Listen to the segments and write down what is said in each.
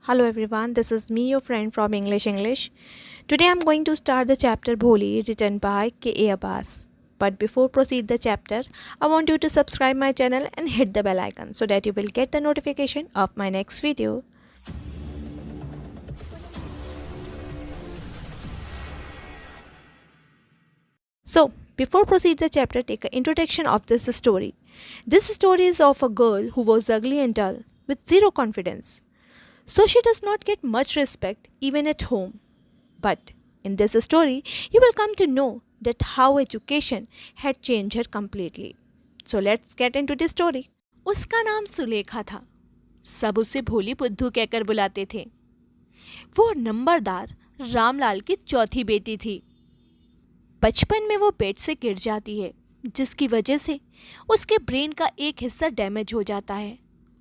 Hello everyone, this is me, your friend from English. Today I'm going to start the chapter Bholi written by K.A. Abbas. But before proceed the chapter, I want you to subscribe my channel and hit the bell icon so that you will get the notification of my next video. So, before proceed the chapter, take an introduction of this story. This story is of a girl who was ugly and dull, with zero confidence. So she does not get much respect even at home. But in this story, you will come to know that how education had changed her completely. So let's get into the story. उसका नाम सुलेखा था। सब उसे भोली बुद्धू कहकर बुलाते थे। वो नंबरदार रामलाल की चौथी बेटी थी। बचपन में वो बेड से गिर जाती है, जिसकी वजह से उसके ब्रेन का एक हिस्सा डैमेज हो जाता है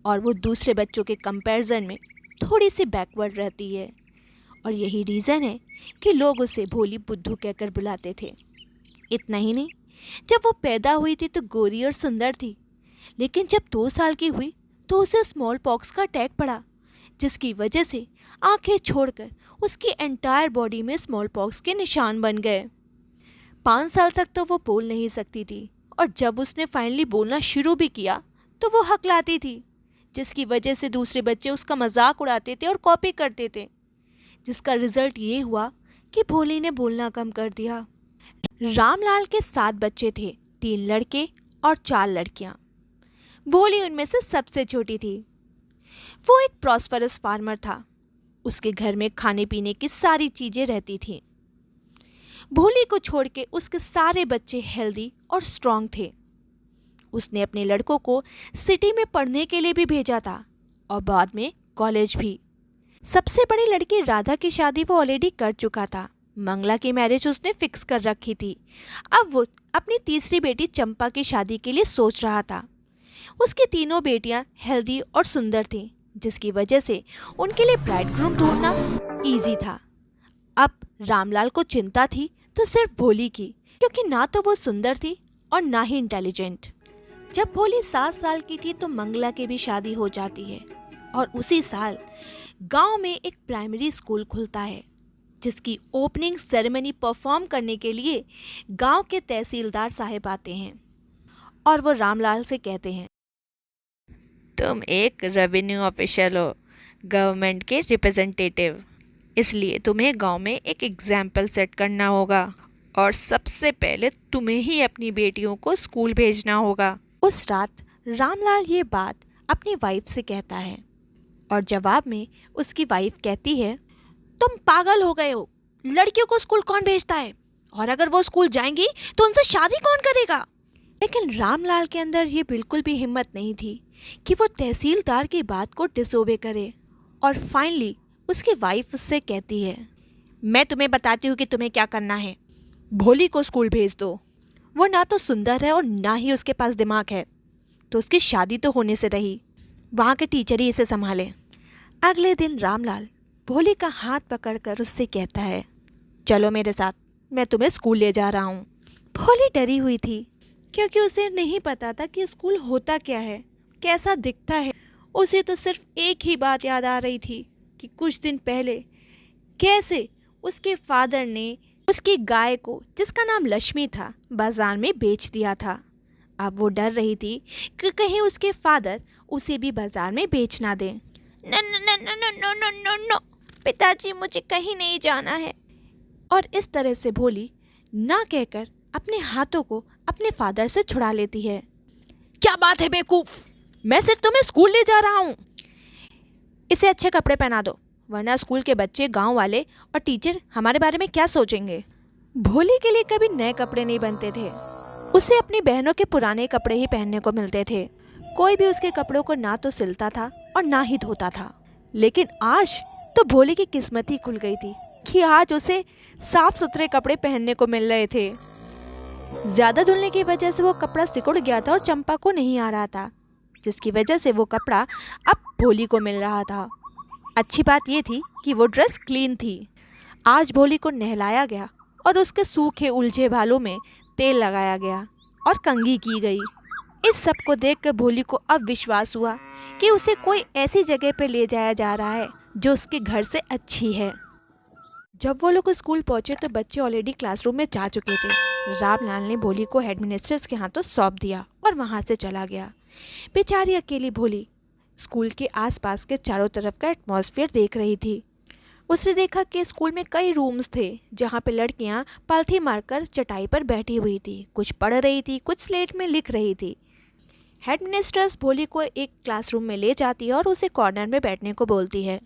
और वो दूसरे बच्चों के कंपैरिजन में थोड़ी सी बैकवर्ड रहती है। और यही रीज़न है कि लोग उसे भोली बुद्धू कहकर बुलाते थे। इतना ही नहीं, जब वो पैदा हुई थी तो गोरी और सुंदर थी, लेकिन जब 2 साल की हुई तो उसे स्मॉल पॉक्स का अटैक पड़ा, जिसकी वजह से आंखें छोड़कर उसकी एंटायर बॉडी में स्मॉल पॉक्स के निशान बन गए। 5 साल तक तो वो बोल नहीं सकती थी और जब उसने फाइनली बोलना शुरू भी किया तो वो हकलाती थी, जिसकी वजह से दूसरे बच्चे उसका मजाक उड़ाते थे और कॉपी करते थे, जिसका रिजल्ट ये हुआ कि भोली ने बोलना कम कर दिया। रामलाल के 7 बच्चे थे, 3 लड़के और 4 लड़कियां। भोली उनमें से सबसे छोटी थी। वो एक प्रॉस्परस फार्मर था। उसके घर में खाने पीने की सारी चीज़ें रहती थीं। भोली को छोड़ के उसके सारे बच्चे हेल्दी और स्ट्रांग थे। उसने अपने लड़कों को सिटी में पढ़ने के लिए भी भेजा था और बाद में कॉलेज भी। सबसे बड़ी लड़की राधा की शादी वो ऑलरेडी कर चुका था। मंगला की मैरिज उसने फिक्स कर रखी थी। अब वो अपनी तीसरी बेटी चंपा की शादी के लिए सोच रहा था। उसकी तीनों बेटियां हेल्दी और सुंदर थीं, जिसकी वजह से उनके लिए ब्राइड ग्रूम ढूंढना ईजी था। अब रामलाल को चिंता थी तो सिर्फ भोली की, क्योंकि ना तो वो सुंदर थी और ना ही इंटेलिजेंट। जब भोली 7 साल की थी तो मंगला की भी शादी हो जाती है और उसी साल गांव में एक प्राइमरी स्कूल खुलता है, जिसकी ओपनिंग सेरेमनी परफॉर्म करने के लिए गांव के तहसीलदार साहब आते हैं और वो रामलाल से कहते हैं, तुम एक रेवेन्यू ऑफिशियल हो, गवर्नमेंट के रिप्रेजेंटेटिव, इसलिए तुम्हें गांव में एक एग्जाम्पल सेट करना होगा और सबसे पहले तुम्हें ही अपनी बेटियों को स्कूल भेजना होगा। उस रात रामलाल ये बात अपनी वाइफ से कहता है और जवाब में उसकी वाइफ कहती है, तुम पागल हो गए हो, लड़कियों को स्कूल कौन भेजता है, और अगर वो स्कूल जाएंगी तो उनसे शादी कौन करेगा। लेकिन रामलाल के अंदर ये बिल्कुल भी हिम्मत नहीं थी कि वो तहसीलदार की बात को डिसोबे करे। और फाइनली उसकी वाइफ उससे कहती है, मैं तुम्हें बताती हूँ कि तुम्हें क्या करना है। भोली को स्कूल भेज दो। वो ना तो सुंदर है और ना ही उसके पास दिमाग है, तो उसकी शादी तो होने से रही, वहाँ के टीचर ही इसे संभालें। अगले दिन रामलाल भोली का हाथ पकड़कर उससे कहता है, चलो मेरे साथ, मैं तुम्हें स्कूल ले जा रहा हूँ। भोली डरी हुई थी, क्योंकि उसे नहीं पता था कि स्कूल होता क्या है, कैसा दिखता है। उसे तो सिर्फ एक ही बात याद आ रही थी कि कुछ दिन पहले कैसे उसके फादर ने उसकी गाय को, जिसका नाम लक्ष्मी था, बाजार में बेच दिया था। अब वो डर रही थी कि कहीं उसके फादर उसे भी बाजार में बेच ना दें। No no no no no no no no no, पिताजी मुझे कहीं नहीं जाना है। और इस तरह से भोली ना कहकर अपने हाथों को अपने फादर से छुड़ा लेती है। क्या बात है बेवकूफ, मैं सिर्फ तुम्हें स्कूल ले जा रहा हूँ। इसे अच्छे कपड़े पहना दो, वरना स्कूल के बच्चे, गांव वाले और टीचर हमारे बारे में क्या सोचेंगे। भोली के लिए कभी नए कपड़े नहीं बनते थे। उसे अपनी बहनों के पुराने कपड़े ही पहनने को मिलते थे। कोई भी उसके कपड़ों को ना तो सिलता था और ना ही धोता था। लेकिन आज तो भोली की किस्मत ही खुल गई थी कि आज उसे साफ सुथरे कपड़े पहनने को मिल रहे थे। ज़्यादा धुलने की वजह से वो कपड़ा सिकुड़ गया था और चंपा को नहीं आ रहा था, जिसकी वजह से वो कपड़ा अब भोली को मिल रहा था। अच्छी बात ये थी कि वो ड्रेस क्लीन थी। आज भोली को नहलाया गया और उसके सूखे उलझे बालों में तेल लगाया गया और कंघी की गई। इस सब को देखकर भोली को अब विश्वास हुआ कि उसे कोई ऐसी जगह पर ले जाया जा रहा है जो उसके घर से अच्छी है। जब वो लोग स्कूल पहुंचे तो बच्चे ऑलरेडी क्लासरूम में जा चुके थे। रामलाल ने भोली को हेडमिनिस्ट्रेस के हाथों सौंप दिया और वहां से चला गया। बेचारी अकेली भोली स्कूल के आसपास के चारों तरफ का एटमॉस्फेयर देख रही थी। उसने देखा कि स्कूल में कई रूम्स थे जहाँ पे लड़कियाँ पालथी मारकर चटाई पर बैठी हुई थी, कुछ पढ़ रही थी, कुछ स्लेट में लिख रही थी। हेडमिनिस्ट्रेस भोली को एक क्लासरूम में ले जाती है और उसे कॉर्नर में बैठने को बोलती है।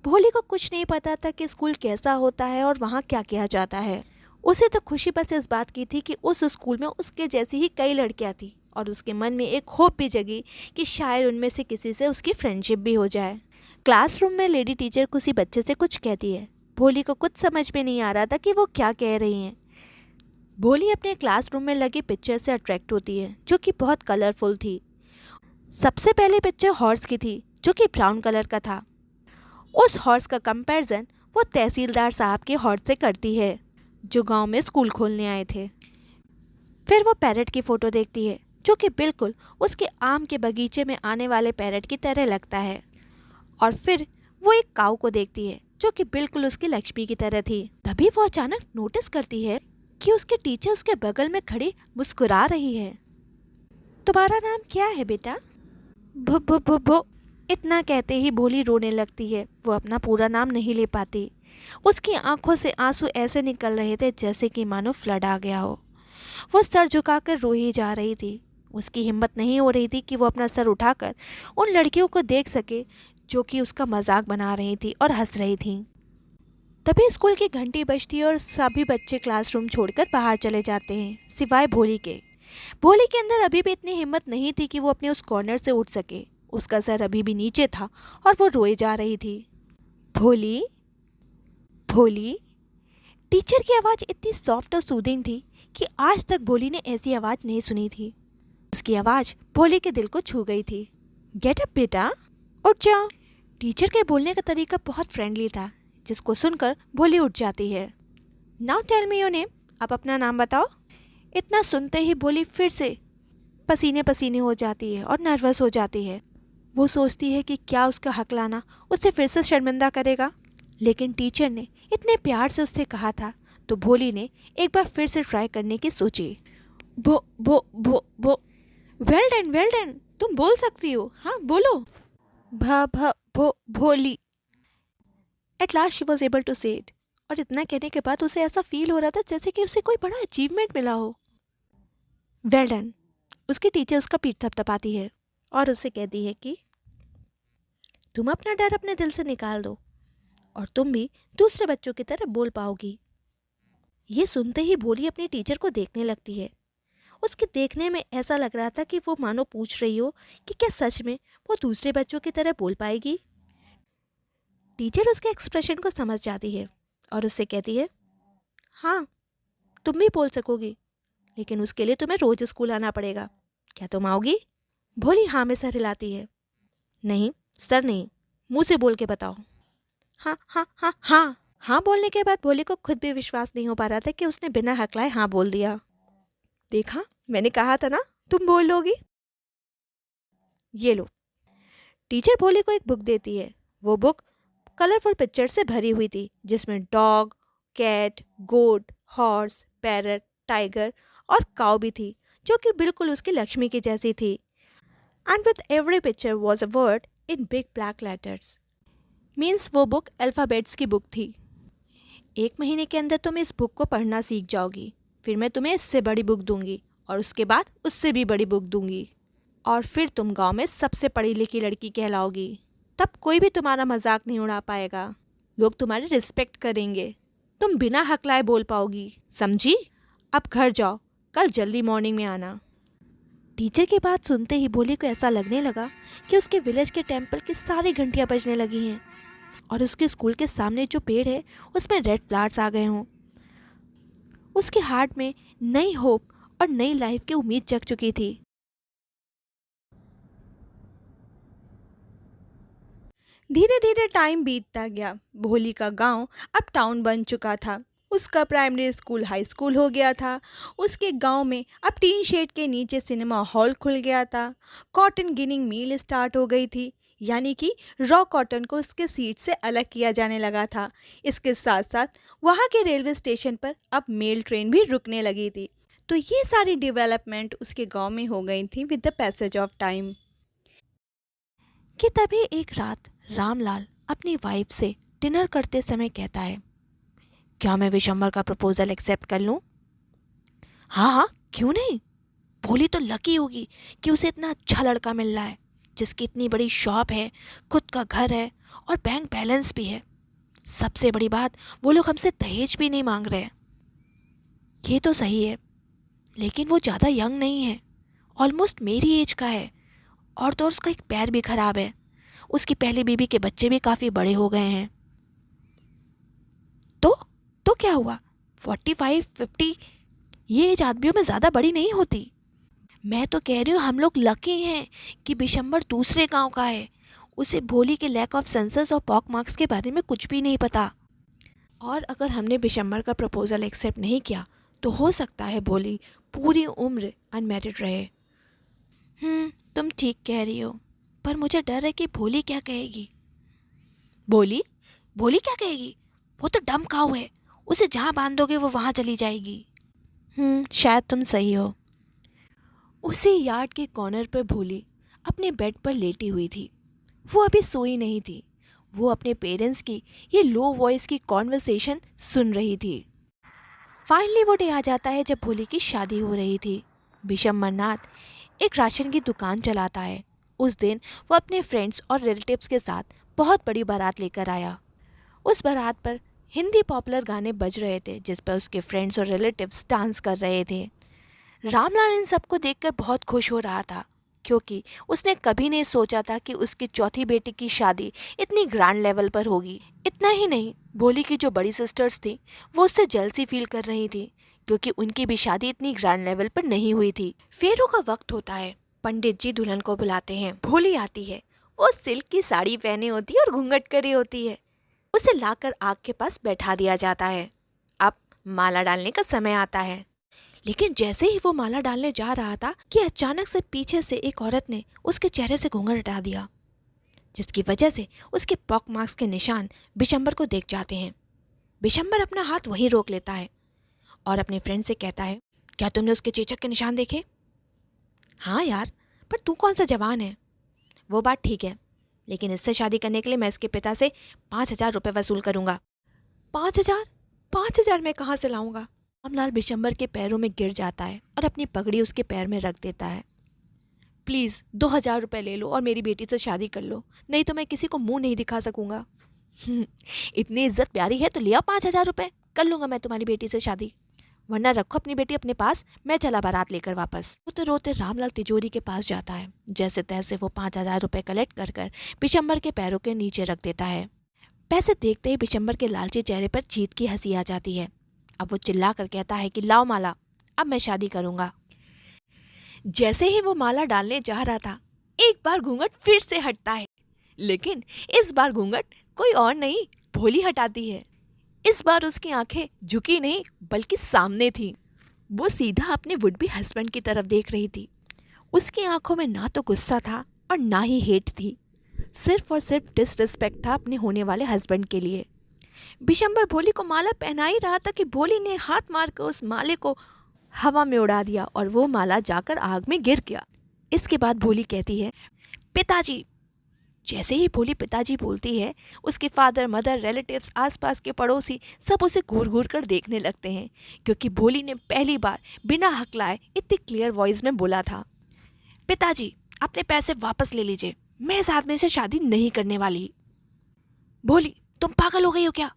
भोली को कुछ नहीं पता था कि स्कूल कैसा होता है और वहाँ क्या किया जाता है। उसे तो खुशी बस इस बात की थी कि उस स्कूल में उसके जैसी ही कई लड़कियाँ थी और उसके मन में एक होप भी जगी कि शायद उनमें से किसी से उसकी फ्रेंडशिप भी हो जाए। क्लासरूम में लेडी टीचर किसी बच्चे से कुछ कहती है। भोली को कुछ समझ में नहीं आ रहा था कि वो क्या कह रही हैं। भोली अपने क्लासरूम में लगी पिक्चर से अट्रैक्ट होती है जो कि बहुत कलरफुल थी। सबसे पहली पिक्चर हॉर्स की थी जो कि ब्राउन कलर का था। उस हॉर्स का कंपैरिजन वो तहसीलदार साहब के हॉर्स से करती है जो गांव में स्कूल खोलने आए थे। फिर वो पैरट की फ़ोटो देखती है जो कि बिल्कुल उसके आम के बगीचे में आने वाले पैरट की तरह लगता है। और फिर वो एक काऊ को देखती है जो कि बिल्कुल उसकी लक्ष्मी की तरह थी। तभी वो अचानक नोटिस करती है कि उसके टीचर उसके बगल में खड़ी मुस्कुरा रही है। तुम्हारा नाम क्या है बेटा? भो भो भो भो। इतना कहते ही भोली रोने लगती है। वो अपना पूरा नाम नहीं ले पाती। उसकी आंखों से आंसू ऐसे निकल रहे थे जैसे कि मानो फ्लड आ गया हो। वो सर झुकाकर रो ही जा रही थी। उसकी हिम्मत नहीं हो रही थी कि वो अपना सर उठाकर उन लड़कियों को देख सके जो कि उसका मजाक बना रही थी और हंस रही थी। तभी स्कूल की घंटी बजती है और सभी बच्चे क्लासरूम छोड़कर बाहर चले जाते हैं सिवाय भोली के। भोली के अंदर अभी भी इतनी हिम्मत नहीं थी कि वो अपने उस कॉर्नर से उठ सके। उसका सर अभी भी नीचे था और वो रोए जा रही थी। भोली, भोली। टीचर की आवाज़ इतनी सॉफ्ट और सूदिंग थी कि आज तक भोली ने ऐसी आवाज़ नहीं सुनी थी। उसकी आवाज़ भोली के दिल को छू गई थी। गेट अप बेटा, उठ जाओ। टीचर के बोलने का तरीका बहुत फ्रेंडली था जिसको सुनकर भोली उठ जाती है। Now tell me your name. आप अपना नाम बताओ। इतना सुनते ही भोली फिर से पसीने पसीने हो जाती है और नर्वस हो जाती है। वो सोचती है कि क्या उसका हक लाना उससे फिर से शर्मिंदा करेगा, लेकिन टीचर ने इतने प्यार से उससे कहा था तो भोली ने एक बार फिर से ट्राई करने की सोची। भो भो भो भो। वेल डन, तुम बोल सकती हो, हाँ बोलो। भा भा भो Bholi. At last she was able to say it. और इतना कहने के बाद उसे ऐसा फील हो रहा था जैसे कि उसे कोई बड़ा अचीवमेंट मिला हो। Well done. उसकी टीचर उसका पीठ थपथपाती है और उससे कहती है कि तुम अपना डर अपने दिल से निकाल दो और तुम भी दूसरे बच्चों की तरह बोल पाओगी। ये सुनते ही भोली अपनी टीचर को देखने लगती है। उसके देखने में ऐसा लग रहा था कि वो मानो पूछ रही हो कि क्या सच में वो दूसरे बच्चों की तरह बोल पाएगी। टीचर उसके एक्सप्रेशन को समझ जाती है और उससे कहती है, हाँ तुम भी बोल सकोगी, लेकिन उसके लिए तुम्हें रोज स्कूल आना पड़ेगा। क्या तुम आओगी? भोली हाँ में सर हिलाती है। नहीं सर नहीं, मुंह से बोल के बताओ। हाँ हाँ हाँ हाँ। हाँ बोलने के बाद भोली को खुद भी विश्वास नहीं हो पा रहा था कि उसने बिना हकलाए हाँ बोल दिया। देखा, मैंने कहा था ना तुम बोल लोगी। ये लो। टीचर भोली को एक बुक देती है। वो बुक कलरफुल पिक्चर से भरी हुई थी जिसमें डॉग, कैट, गोट, हॉर्स, पैरट, टाइगर और काऊ भी थी जो कि बिल्कुल उसकी लक्ष्मी की जैसी थी। And with every picture was a word in big black letters. Means वो बुक अल्फ़ाबेट्स की बुक थी। 1 महीने के अंदर तुम इस बुक को पढ़ना सीख जाओगी, फिर मैं तुम्हें इससे बड़ी बुक दूंगी और उसके बाद उससे भी बड़ी बुक दूंगी और फिर तुम गांव में सबसे पढ़ी लिखी लड़की कहलाओगी। तब कोई भी तुम्हारा मजाक नहीं उड़ा पाएगा। लोग तुम्हारी रिस्पेक्ट करेंगे। तुम बिना हकलाए बोल पाओगी, समझी? अब घर जाओ, कल जल्दी मॉर्निंग में आना। टीचर की बात सुनते ही भोली को ऐसा लगने लगा कि उसके विलेज के टेम्पल की सारी घंटियां बजने लगी हैं और उसके स्कूल के सामने जो पेड़ है उसमें रेड फ्लावर्स आ गए हों। उसके हार्ट में नई होप और नई लाइफ की उम्मीद जग चुकी थी। धीरे धीरे टाइम बीतता गया। भोली का गांव अब टाउन बन चुका था। उसका प्राइमरी स्कूल हाई स्कूल हो गया था। उसके गांव में अब टीन शेड के नीचे सिनेमा हॉल खुल गया था। कॉटन गिनिंग मिल स्टार्ट हो गई थी। यानी कि रॉ कॉटन को उसके सीट से अलग किया जाने लगा था। इसके साथ साथ वहाँ के रेलवे स्टेशन पर अब मेल ट्रेन भी रुकने लगी थी। तो ये सारी डेवलपमेंट उसके गांव में हो गई थी with the passage of time. कि तभी एक रात रामलाल अपनी वाइफ से डिनर करते समय कहता है, क्या मैं विशंबर का प्रपोजल एक्सेप्ट कर लूँ? हाँ हाँ, क्यों नहीं। भोली तो लकी होगी कि उसे इतना अच्छा लड़का मिल रहा है, जिसकी इतनी बड़ी शॉप है, खुद का घर है और बैंक बैलेंस भी है। सबसे बड़ी बात, वो लोग हमसे दहेज भी नहीं मांग रहे हैं। ये तो सही है, लेकिन वो ज़्यादा यंग नहीं है, ऑलमोस्ट मेरी एज का है, और तो उसका एक पैर भी खराब है। उसकी पहली बीवी के बच्चे भी काफ़ी बड़े हो गए हैं। तो क्या हुआ, 45-50 ये एज आदमियों में ज़्यादा बड़ी नहीं होती। मैं तो कह रही हूँ हम लोग लकी हैं कि बिशंबर दूसरे गांव का है। उसे भोली के लैक ऑफ सेंसस और पॉक मार्क्स के बारे में कुछ भी नहीं पता। और अगर हमने बिशंबर का प्रपोजल एक्सेप्ट नहीं किया तो हो सकता है भोली पूरी उम्र अनमैरिड रहे। तुम ठीक कह रही हो, पर मुझे डर है कि भोली क्या कहेगी। भोली भोली क्या कहेगी? वो तो डम काऊ है, उसे जहाँ बांधोगे वो वहाँ चली जाएगी। शायद तुम सही हो। उसी यार्ड के कॉर्नर पर भोली अपने बेड पर लेटी हुई थी। वो अभी सोई नहीं थी। वो अपने पेरेंट्स की ये लो वॉइस की कॉन्वर्सेशन सुन रही थी। फाइनली वो डे आ जाता है जब भोली की शादी हो रही थी। बिशंबरनाथ एक राशन की दुकान चलाता है। उस दिन वो अपने फ्रेंड्स और रिलेटिव्स के साथ बहुत बड़ी बारात लेकर आया। उस बारात पर हिंदी पॉपुलर गाने बज रहे थे, जिस पर उसके फ्रेंड्स और रिलेटिव्स डांस कर रहे थे। रामलाल इन सबको देखकर बहुत खुश हो रहा था, क्योंकि उसने कभी नहीं सोचा था कि उसकी चौथी बेटी की शादी इतनी ग्रैंड लेवल पर होगी। इतना ही नहीं, भोली की जो बड़ी सिस्टर्स थी वो उससे जेलसी फील कर रही थी, क्योंकि उनकी भी शादी इतनी ग्रैंड लेवल पर नहीं हुई थी। फेरों का वक्त होता है। पंडित जी दुल्हन को बुलाते हैं। भोली आती है। वो सिल्क की साड़ी पहने होती है और घूंघट करी होती है। उसे लाकर आग के पास बैठा दिया जाता है। अब माला डालने का समय आता है। लेकिन जैसे ही वो माला डालने जा रहा था कि अचानक से पीछे से एक औरत ने उसके चेहरे से घूंघट हटा दिया, जिसकी वजह से उसके पॉक मार्क्स के निशान बिशंबर को देख जाते हैं। बिशंबर अपना हाथ वहीं रोक लेता है और अपने फ्रेंड से कहता है, क्या तुमने उसके चेचक के निशान देखे? हाँ यार, पर तू कौन सा जवान है। वो बात ठीक है, लेकिन इससे शादी करने के लिए मैं इसके पिता से 5,000 रुपये वसूल करूँगा। 5,000? 5,000 मैं कहाँ से लाऊंगा? रामलाल बिशंबर के पैरों में गिर जाता है और अपनी पगड़ी उसके पैर में रख देता है। प्लीज़ 2,000 रुपये ले लो और मेरी बेटी से शादी कर लो, नहीं तो मैं किसी को मुंह नहीं दिखा सकूंगा। इतनी इज्जत प्यारी है तो ले आओ 5,000 रुपये, कर लूँगा मैं तुम्हारी बेटी से शादी, वरना रखो अपनी बेटी अपने पास, मैं चला बारात लेकर वापस। रोते रोते रामलाल तिजोरी के पास जाता है। जैसे तैसे वो 5,000 रुपये कलेक्ट कर बिशंबर के पैरों के नीचे रख देता है। पैसे देखते ही बिशंबर के लालची चेहरे पर जीत की हंसी आ जाती है। अब वो चिल्ला कर कहता है कि लाओ माला, अब मैं शादी करूंगा। जैसे ही वो माला डालने जा रहा था, एक बार घूंघट फिर से हटता है, लेकिन इस बार घूंघट कोई और नहीं, भोली हटाती है। इस बार उसकी आंखें झुकी नहीं बल्कि सामने थी। वो सीधा अपने वुड बी हस्बैंड की तरफ देख रही थी। उसकी आंखों में ना तो गुस्सा था और ना ही हेट थी, सिर्फ और सिर्फ डिसरिस्पेक्ट था अपने होने वाले हस्बैंड के लिए। बिशंबर भोली को माला पहना ही रहा था कि भोली ने हाथ मारकर उस माले को हवा में उड़ा दिया और वो माला जाकर आग में गिर गया। इसके बाद भोली कहती है, पिताजी। जैसे ही भोली पिताजी बोलती है, उसके फादर, मदर, रिलेटिव्स, आसपास के पड़ोसी सब उसे घूर घूर कर देखने लगते हैं, क्योंकि भोली ने पहली बार बिना हकलाए इतनी क्लियर वॉइस में बोला था, पिताजी अपने पैसे वापस ले लीजिए, मैं इस आदमी से शादी नहीं करने वाली। भोली, तुम पागल हो गई हो क्या?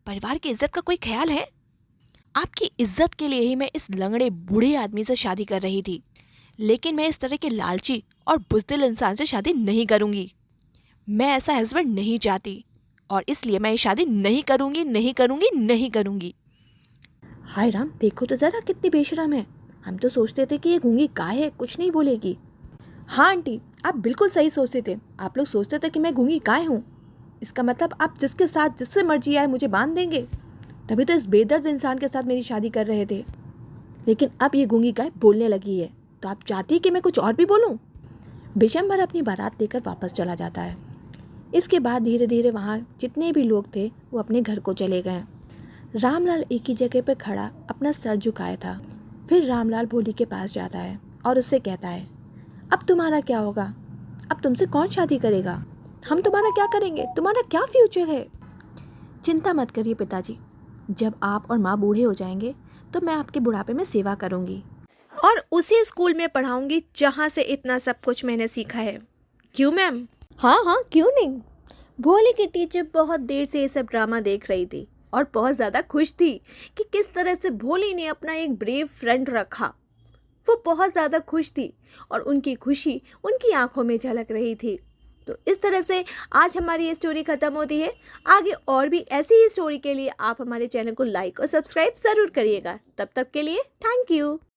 परिवार की इज्जत का कोई ख्याल है? आपकी इज्जत के लिए ही मैं इस लंगड़े बूढ़े आदमी से शादी कर रही थी, लेकिन मैं इस तरह के लालची और बुज़दिल इंसान से शादी नहीं करूंगी। मैं ऐसा हस्बैंड नहीं चाहती और इसलिए मैं ये शादी नहीं करूंगी, नहीं करूंगी, नहीं करूंगी। हाय राम, देखो तो जरा कितनी बेशरम है। हम तो सोचते थे कि ये गूंगी गाय है, कुछ नहीं बोलेगी। हाँ आंटी, आप बिल्कुल सही सोचते थे। आप लोग सोचते थे कि मैं गूंगी गाय हूँ, इसका मतलब आप जिसके साथ जिससे मर्जी आए मुझे बांध देंगे, तभी तो इस बेदर्द इंसान के साथ मेरी शादी कर रहे थे। लेकिन अब ये गूंगी गाय बोलने लगी है, तो आप चाहती है कि मैं कुछ और भी बोलूं? बिशंबर अपनी बारात लेकर वापस चला जाता है। इसके बाद धीरे धीरे वहाँ जितने भी लोग थे वो अपने घर को चले गए। रामलाल एक ही जगह पर खड़ा अपना सर झुकाया था। फिर रामलाल भोली के पास जाता है और उससे कहता है, अब तुम्हारा क्या होगा? अब तुमसे कौन शादी करेगा? हम तुम्हारा क्या करेंगे? तुम्हारा क्या फ्यूचर है? चिंता मत करिए पिताजी, जब आप और माँ बूढ़े हो जाएंगे तो मैं आपके बुढ़ापे में सेवा करूँगी और उसी स्कूल में पढ़ाऊँगी जहाँ से इतना सब कुछ मैंने सीखा है। क्यों मैम? हाँ हाँ, क्यों नहीं। भोली की टीचर बहुत देर से ये सब ड्रामा देख रही थी और बहुत ज़्यादा खुश थी कि किस तरह से भोली ने अपना एक ब्रेव फ्रेंड रखा। वो बहुत ज़्यादा खुश थी और उनकी खुशी उनकी आंखों में झलक रही थी। तो इस तरह से आज हमारी ये स्टोरी ख़त्म होती है। आगे और भी ऐसी ही स्टोरी के लिए आप हमारे चैनल को लाइक और सब्सक्राइब ज़रूर करिएगा। तब तक के लिए थैंक यू।